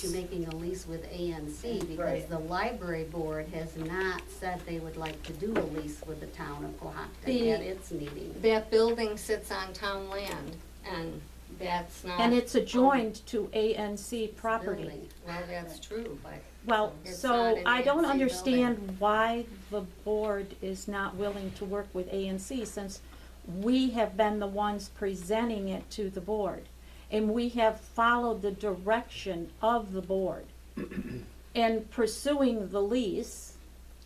aren't you making a lease with ANC? Because Right. the library board has not said they would like to do a lease with the town of Cohocton at its meeting. That building sits on town land, and that's not. And it's adjoined to ANC property. Building. Well, that's true, but. Well, It's so not an I don't ANC understand why the board is not willing to work with ANC, since we have been the ones presenting it to the board. And we have followed the direction of the board and pursuing the lease.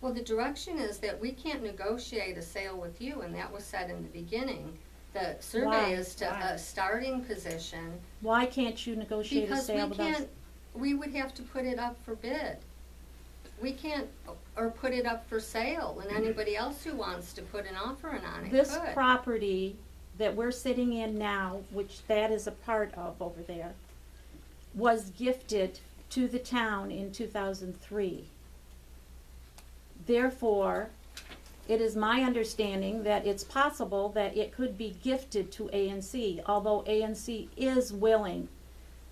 Well, the direction is that we can't negotiate a sale with you, and that was said in the beginning. The Why? survey is to a starting position. Why can't you negotiate a Because we sale with us? can't, we would have to put it up for bid. We can't, or put it up for sale, and anybody else who wants to put an offer in on it could. This property that we're sitting in now, which that is a part of over there, was gifted to the town in 2003. Therefore, it is my understanding that it's possible that it could be gifted to ANC, although ANC is willing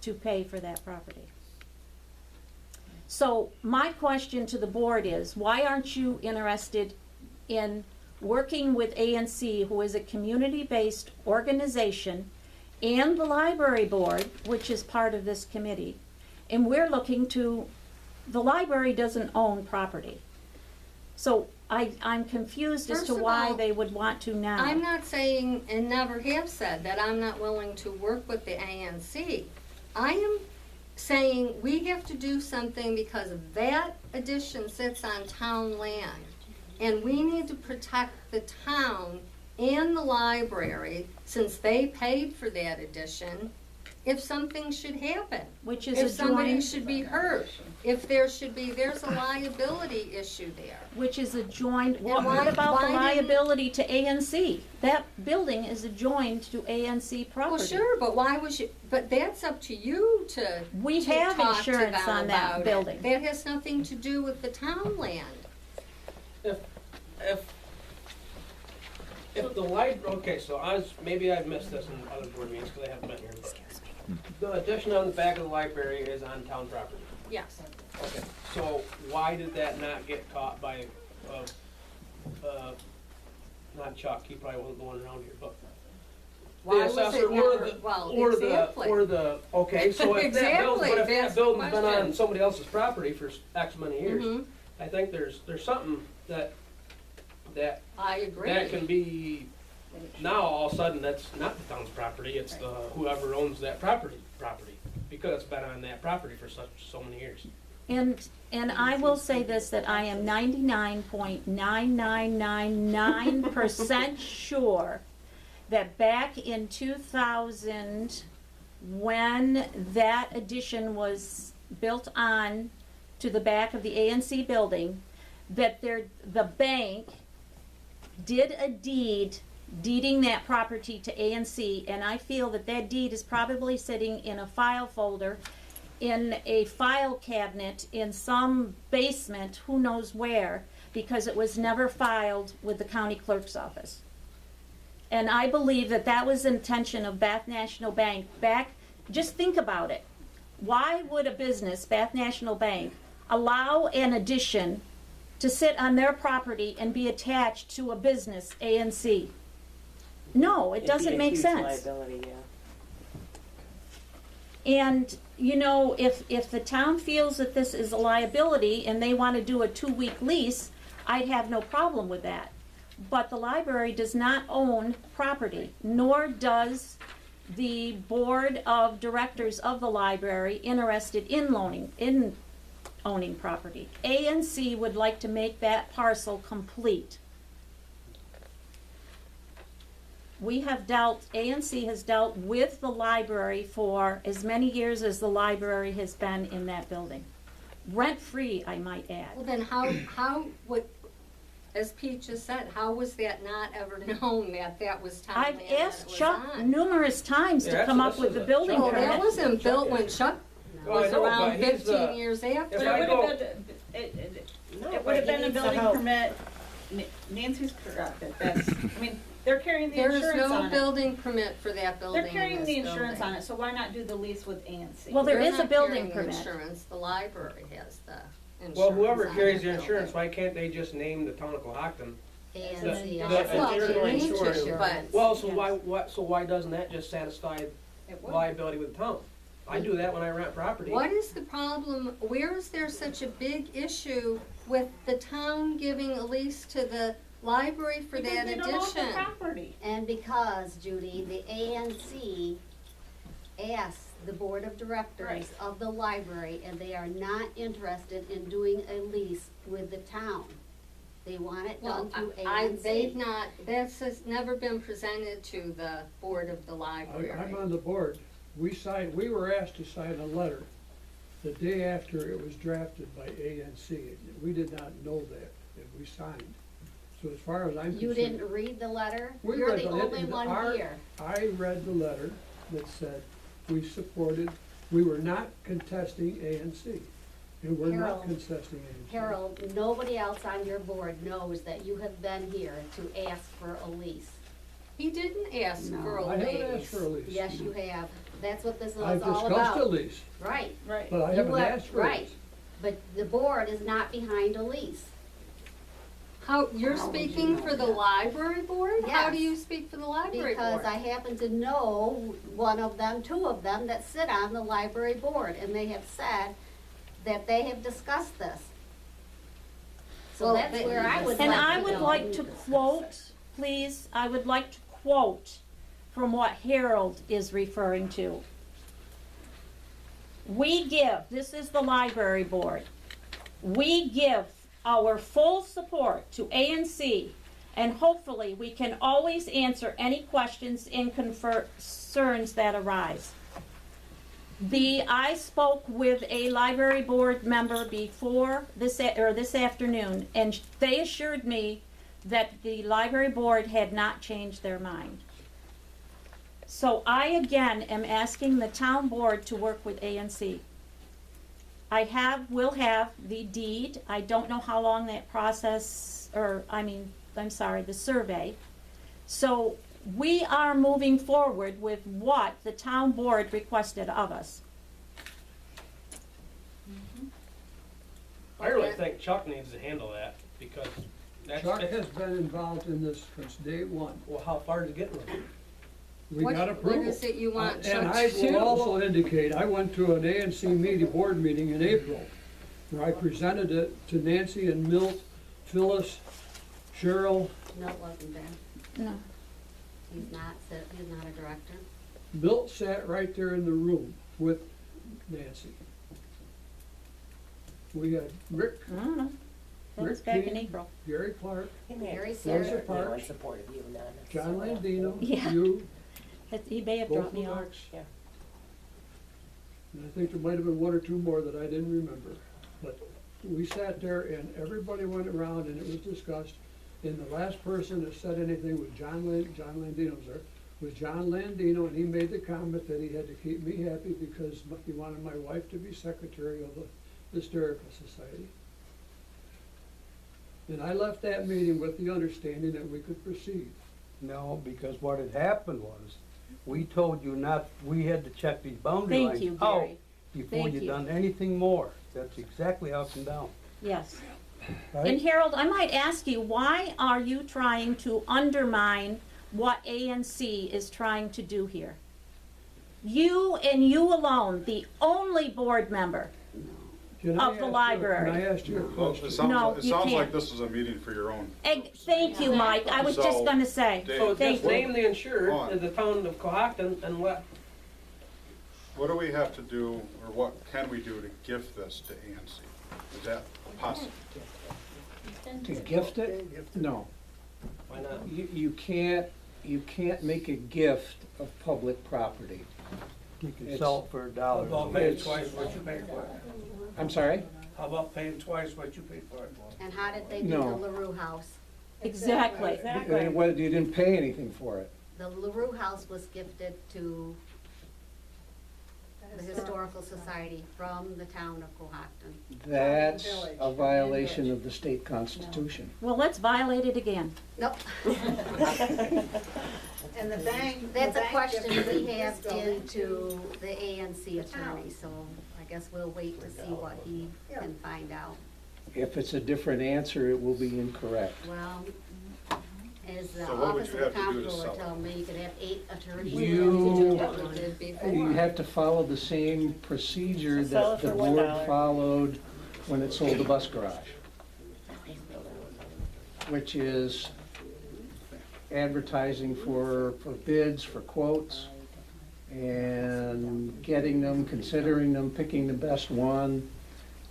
to pay for that property. So my question to the board is, why aren't you interested in working with ANC, who is a community-based organization, and the library board, which is part of this committee? And we're looking to, the library doesn't own property. So I'm confused as First to of why all, they would want to now. I'm not saying, and never have said, that I'm not willing to work with the ANC. I am saying we have to do something because that addition sits on town land. And we need to protect the town and the library, since they paid for that addition, if something should happen. Which is If somebody adjoined, should be hurt, if there's a liability issue there. which is adjoined, what why- about the why didn't- liability to ANC? That building is adjoined to ANC property. Well, sure, but why was you, but that's up to you to. We to have talk to insurance them on that about it. building. That has nothing to do with the town land. If the okay, so maybe I've missed this in other board meetings because I haven't been here, but the addition on the back of the library is on town property. Yes. Okay, so why did that not get caught by, not Chuck, he probably wasn't the one around here, but Why the was it assessor never, well, exactly. okay, so if that building, but if Exactly, that building's been question. on somebody else's property for X many years, Mhm. I think there's something that I agree. that can be, now all of a sudden, that's not the town's property, it's the, whoever owns that property, because it's been on that property for so many years. And I will say this, that I am 99.9999% sure that back in 2000, when that addition was built on to the back of the ANC building, that the bank did a deed deeding that property to ANC, and I feel that that deed is probably sitting in a file folder, in a file cabinet, in some basement, who knows where, because it was never filed with the county clerk's office. And I believe that that was the intention of Bath National Bank back, just think about it. Why would a business, Bath National Bank, allow an addition to sit on their property and be attached to a business, ANC? No, it doesn't make sense. Liability, yeah. And, you know, if the town feels that this is a liability and they want to do a 2-week lease, I'd have no problem with that. But the library does not own property, nor does the board of directors of the library interested in owning property. ANC would like to make that parcel complete. ANC has dealt with the library for as many years as the library has been in that building. Rent-free, I might Well, add. then as Pete just said, how was that not ever known that that was town land I've that asked it was Chuck on? numerous times to Yeah, come that's- up with the that's a- building Well, that permit. wasn't built when Chuck Well, I was know, around but he's 15 years after. if But I it go- would have been, it No, would but have he been a needs the building help. permit. Nancy's correct, that's, I mean, They're carrying the There's insurance no on it. building permit for that building They're in carrying this the insurance building. on it, so why not do the lease with A&C? Well, there They're is a not building carrying permit. Insurance, the library has the insurance. Well, whoever on carries that the insurance, building. why can't they just name the town of Cohocton? And The- see, the- also Well, the they need insurance. to, but Well, so Yes. why doesn't that just satisfy It would. liability with the town? I do that when I rent property. what is the problem, where is there such a big issue with the town giving a lease to the library for Because that they don't own the addition? property. And because, Judy, the ANC asked the board of directors Right. of the library, and they are not interested in doing a lease with the town. They want it Well, done through they've ANC. not, that's has never been presented to the board of the I'm library. on the board. We were asked to sign a letter the day after it was drafted by ANC. We did not know that, and we signed. So as far as I'm concerned. You didn't read the letter? We You're read the it, only and one here. I read the letter that said we supported, we were not contesting ANC. And we're not Harold. contesting ANC. Harold, nobody else on your board knows that you have been here to ask for a lease. He didn't ask No. for a I haven't asked lease. for a lease. Yes, you have. That's what this is all I've about. discussed a lease, Right. Right. but I You haven't have- asked for a right. lease. But the board is not behind a lease. How, you're How would you speaking know for the that? library board? How do Yes. you speak for the library board? Because I happen to know one of them, two of them that sit on the library board, and they have said that they have discussed this. So Well, that's they- where I would like to And know. I would like to quote, please, I would like to quote from what Harold is referring to. We give, this is the library board, we give our full support to ANC, and hopefully we can always answer any questions and concerns that arise. I spoke with a library board member before this afternoon, and they assured me that the library board had not changed their mind. So I again am asking the town board to work with ANC. Will have the deed. I don't know how long that process, the survey. So we are moving forward with what the town board requested of us. I really Okay. think Chuck needs to handle that, because that's, Chuck has been involved in this since day one. well, how far is it getting with it? We got approval. What is it you want And Chuck I to do? will also indicate, I went to an ANC board meeting in April, where I presented it to Nancy and Milt, Phyllis, Cheryl. Milt wasn't there. No. He's not a director. Milt sat right there in the room with Nancy. We had Rick, I don't know. That was Rick back in King. April. Gary Clark, Very Rosa serious. Parks, support of you, not John Landino, Yeah. you, He may have both dropped me of off. us. Yeah. And I think there might have been one or two more that I didn't remember. But we sat there and everybody went around and it was discussed. And the last person that said anything was John Landino was there, was John Landino, and he made the comment that he had to keep me happy because he wanted my wife to be secretary of the Historical Society. And I left that meeting with the understanding that we could proceed. No, because what had happened was, we told you not, we had to check these boundary Thank you, lines out Gary. before Thank you you. done anything more. That's exactly how it come down, Yes. right? And Harold, I might ask you, why are you trying to undermine what ANC is trying to do here? You and you alone, the only board member. Can I Of the ask you- library. Can I ask you a Well, question? No, it you sounds like can't. this is a meeting for your own. Thank you, Mike. I was just So, gonna say. Dave- So Thank just you. name the insured, Hold on. the town of Cohocton, and what, What do we have to do, or what can we do to gift this to ANC? Is that possible? To gift it? No. why not? You can't make a gift of public property. You can It's- sell it for $1. About paying twice what you paid for it? I'm sorry? How about paying twice what you paid for it? And how did they do No. the LaRue house? Exactly. You didn't pay anything for it. The LaRue house was gifted to the Historical Society from the town of Cohocton. That's a violation of the state constitution. Well, let's violate it again. Nope, And the bank. that's the a bank question gifted we this have building into the ANC attorney, so I guess we'll wait to see what he can find out. If it's a different answer, it will be incorrect. Well, as the So what would office you of the have to do to comptroller sell it? told me, you could have 8 attorneys. You- What we did before. You have to follow the same procedure Sell that it the for board $1. followed when it sold the bus garage, which is advertising for bids, for quotes, and getting them, considering them, picking the best one.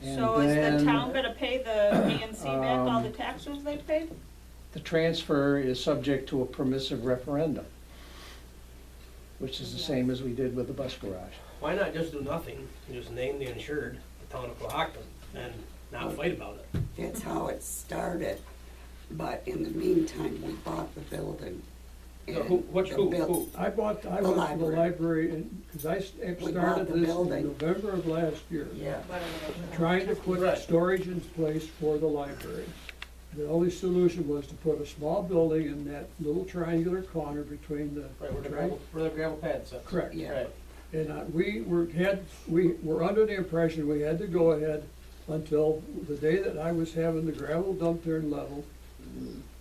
And So is the then town gonna pay the ANC back all the taxes they paid? the transfer is subject to a permissive referendum, which is the same as we did with the bus garage. Why not just do nothing, and just name the insured, the town of Cohocton, and not fight about it? That's how it started, but in the meantime, we bought the building. So who, who? I went to the library. library, and, because I We bought started the this in building. November of last year. Yeah. Trying to put Right. storage in place for the library. The only solution was to put a small building in that little triangular corner between the. Right, where the gravel pad sits. Correct. Yeah. Right. And we were under the impression we had to go ahead until the day that I was having the gravel dumped there and leveled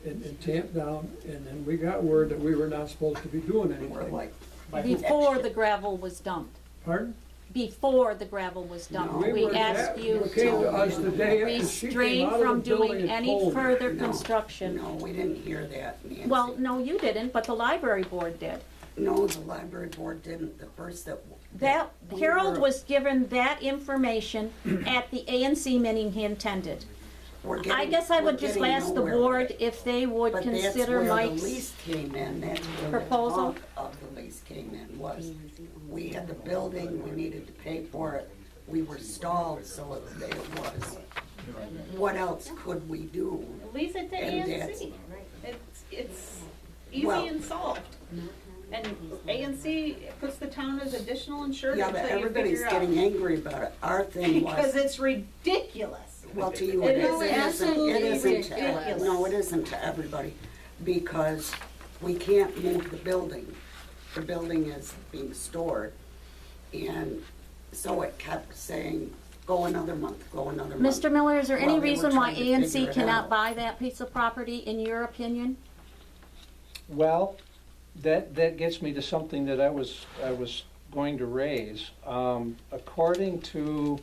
and tamped down, and then we got word that we were not supposed to be doing And we're anything. like, By who? Before the gravel was dumped. Pardon? Before the gravel was dumped. No. We were- asked you it came to us to the day after she came restrain out of from the building doing and any told me. further No. construction. no, we didn't hear that, Nancy. Well, no, you didn't, but the library board did. No, the library board didn't, the first that. That, we Harold were- was given that information at the ANC meeting he attended. we're I getting- guess I would we're just getting ask the nowhere board with it. if they would But that's consider where the Mike's. lease came in, that's where the proposal? talk of the lease came in, was we had the building, we needed to pay for it, we were stalled, so it was. What else could we do? Lease it to And ANC. It's Well- easy and solved. And ANC puts the town as additional insured Yeah, but until you everybody's figure out. getting angry about it. Our thing Because was, it's ridiculous. well, to you it it is is, it isn't, absolutely it isn't ridiculous. to, no, it isn't to everybody, because we can't move the building. The building is being stored, and so it kept saying, go another month, go another month. Mr. Miller, is there any While they were reason why trying to figure ANC it cannot out. buy that piece of property, in your opinion? Well, that gets me to something that I was going to raise. According to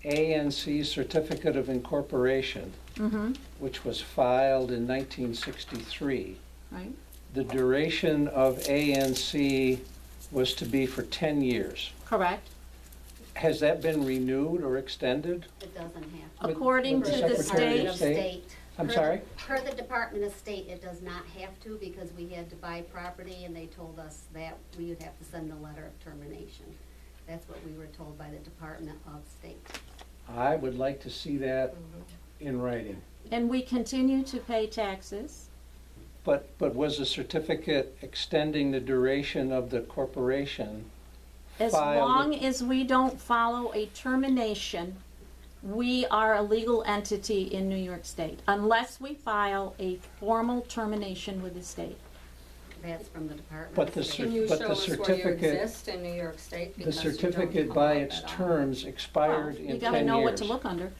ANC's Certificate of Incorporation, Mm-hmm, which was filed in 1963, right. the duration of ANC was to be for 10 years. Correct. Has that been renewed or extended? It doesn't have With- According with to the the Secretary to. of state, State? I'm Per sorry? the- Per the Department of State, it does not have to, because we had to buy property, and they told us that we would have to send a letter of termination. That's what we were told by the Department of State. I would like to see that in writing. and we continue to pay taxes. But was the certificate extending the duration of the corporation As filed? long as we don't follow a termination, we are a legal entity in New York State, unless we file a formal termination with the state. That's from the Department But of the State. Can you But show the us where you certificate- exist in New York State? The Because you don't certificate come by up its at all. terms expired Well, in 10 you years. gotta know what to look under.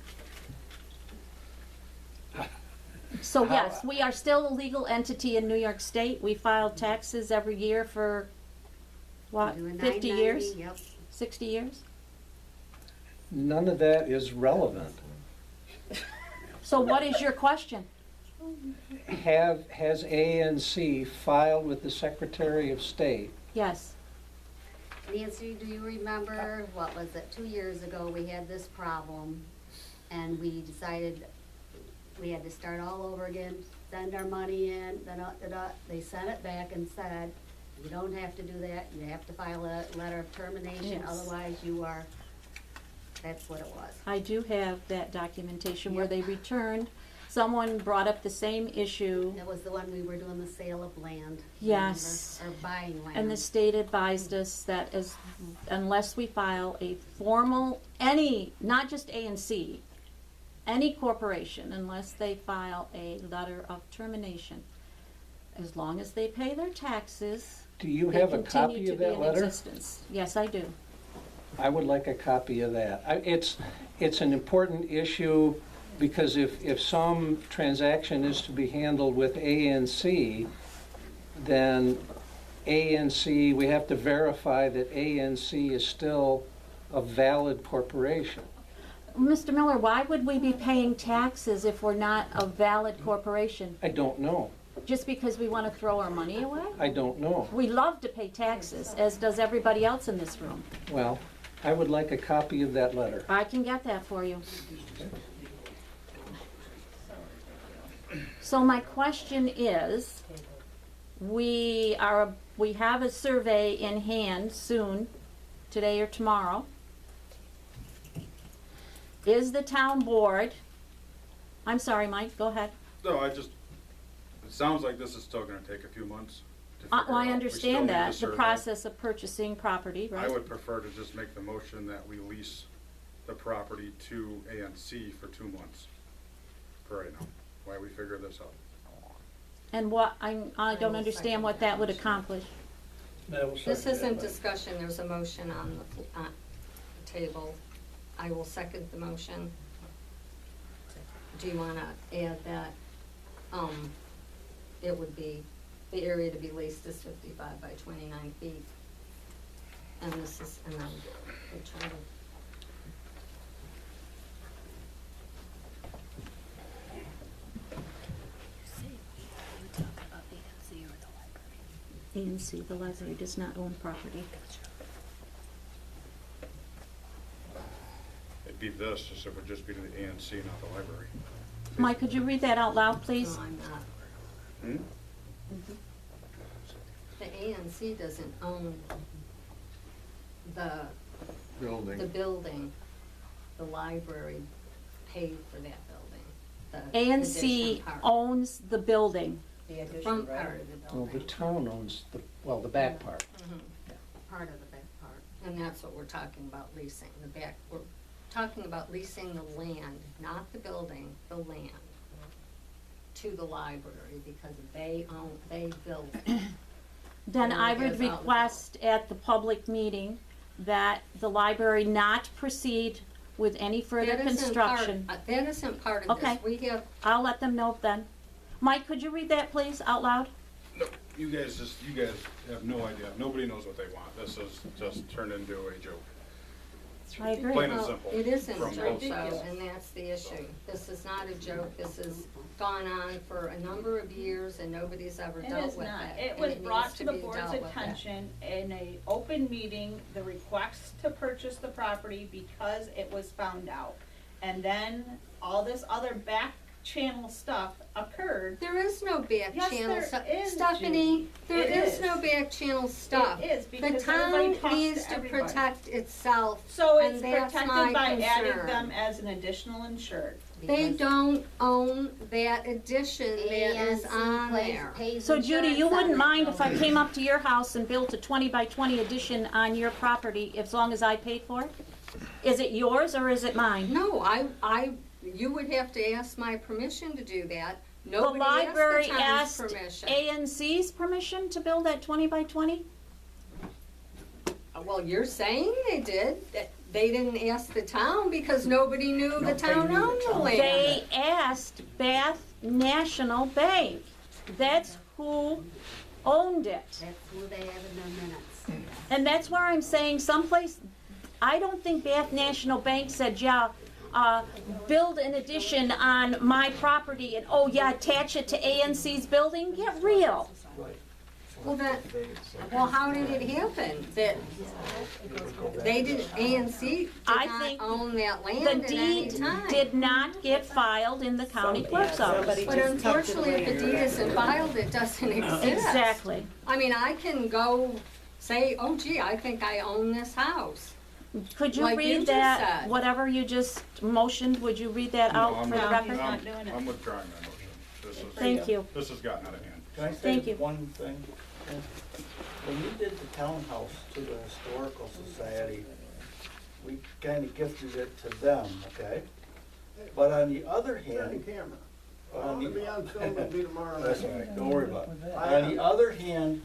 So How- yes, we are still a legal entity in New York State. We file taxes every year for, what, Doing 50 990, years, Yep. 60 years? None of that is relevant. So what is your question? Has ANC filed with the Secretary of State? Yes. Nancy, do you remember, what was it, 2 years ago, we had this problem, and we decided we had to start all over again, send our money in, da-da-da-da. They sent it back and said, you don't have to do that, you have to file a letter of termination, Yes. otherwise you are, that's what it was. I do have that documentation where they returned someone brought up the same issue. That was the one we were doing the sale of land. Yes. remember? Or buying land. And the state advised us that unless we file a formal, not just A and C, any corporation, unless they file a letter of termination, as long as they pay their taxes, Do you they have a continue copy to of be that in letter? existence. Yes, I do. I would like a copy of that. It's an important issue because if some transaction is to be handled with ANC, then ANC, we have to verify that ANC is still a valid corporation. Mr. Miller, why would we be paying taxes if we're not a valid corporation? I don't know. Just because we want to throw our money away? I don't know. We love to pay taxes, as does everybody else in this room. Well, I would like a copy of that letter. I can get that for you. So my question is, we have a survey in hand soon, today or tomorrow. Is the town board, I'm sorry, Mike, go ahead. No, it sounds like this is still gonna take a few months to figure Well, I out. We still understand need that, the survey. process of purchasing property, I right? would prefer to just make the motion that we lease the property to ANC for 2 months, for right now, while we figure this out. And what, I don't understand what that would accomplish. This isn't discussion, there's a motion on the table. I will second the motion. Do you wanna add that, it would be, the area to be leased is 55 by 29 feet? And this is, and then we'll try to. ANC, the library does not own property. It'd be this, just it would just be to the ANC, not the library. Mike, could you read that out loud, please? No, I'm not. Hmm? The ANC doesn't own the Building. building. The library paid for that building. The ANC addition part. owns the building. The front part of the Well, the building. town owns the back part. Part of the back part. And that's what we're talking about leasing, the back, we're talking about leasing the land, not the building, the land, to the library, because they built it. Then I would Yes, out. request at the public meeting that the library not proceed with any further That isn't part- construction. That isn't part of Okay. this, we have, I'll let them know then. Mike, could you read that, please, out loud? No, you guys have no idea. Nobody knows what they want. This is just turned into a joke. I agree. Plain and well, simple. it isn't from a joke both sides. though, and that's the issue. This is not a joke, this has gone on for a number of years and nobody's ever It dealt is with it. not. It and was needs brought to the be board's dealt with it. attention in a open meeting, the request to purchase the property because it was found out. And then all this other back channel stuff occurred. There is no back Yes, channel there stuff. is, Stephanie, there It is is. no back channel stuff. It is, The because town everybody talks needs to to everybody. protect itself, So and it's that's protected my by adding concern. them as an additional insured. They Because don't own that addition that is ANC on plays- there. pays So Judy, you insurance on wouldn't that mind if I building. came up to your house and built a 20 by 20 addition on your property as long as I paid for it? Is it yours or is it mine? No, you would have to ask my permission to do that. The Nobody library asked the asked town's permission. ANC's permission to build that 20 by 20? Well, you're saying they did, that they didn't ask the town because nobody knew the town owned the land. They asked Bath National Bank. That's who owned it. That's who they have in their minutes. And that's where I'm saying someplace, I don't think Bath National Bank said, yeah, build an addition on my property and, oh yeah, attach it to ANC's building. Get real. Well, how did it happen? That they didn't, ANC did I not think own that land The at any deed time. did not get filed in the county clerk's office. But unfortunately, if the deed isn't filed, it doesn't exist. Exactly. I mean, I can go say, oh gee, I think I own this house. Could you Like you read just that, said. whatever you just motioned, would you read that No, out I'm for the not- record? He's not doing it. I'm withdrawing my motion. Thank you. This has gotten out of hand. Can I Thank say you. one thing? When we did the townhouse to the Historical Society, we kinda gifted it to them, okay? But on the other hand. camera. On the- Be on film, it'll be tomorrow night. That's all right, don't worry about it. I On the other hand,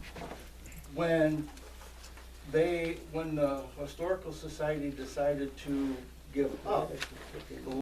when the Historical Society decided to give up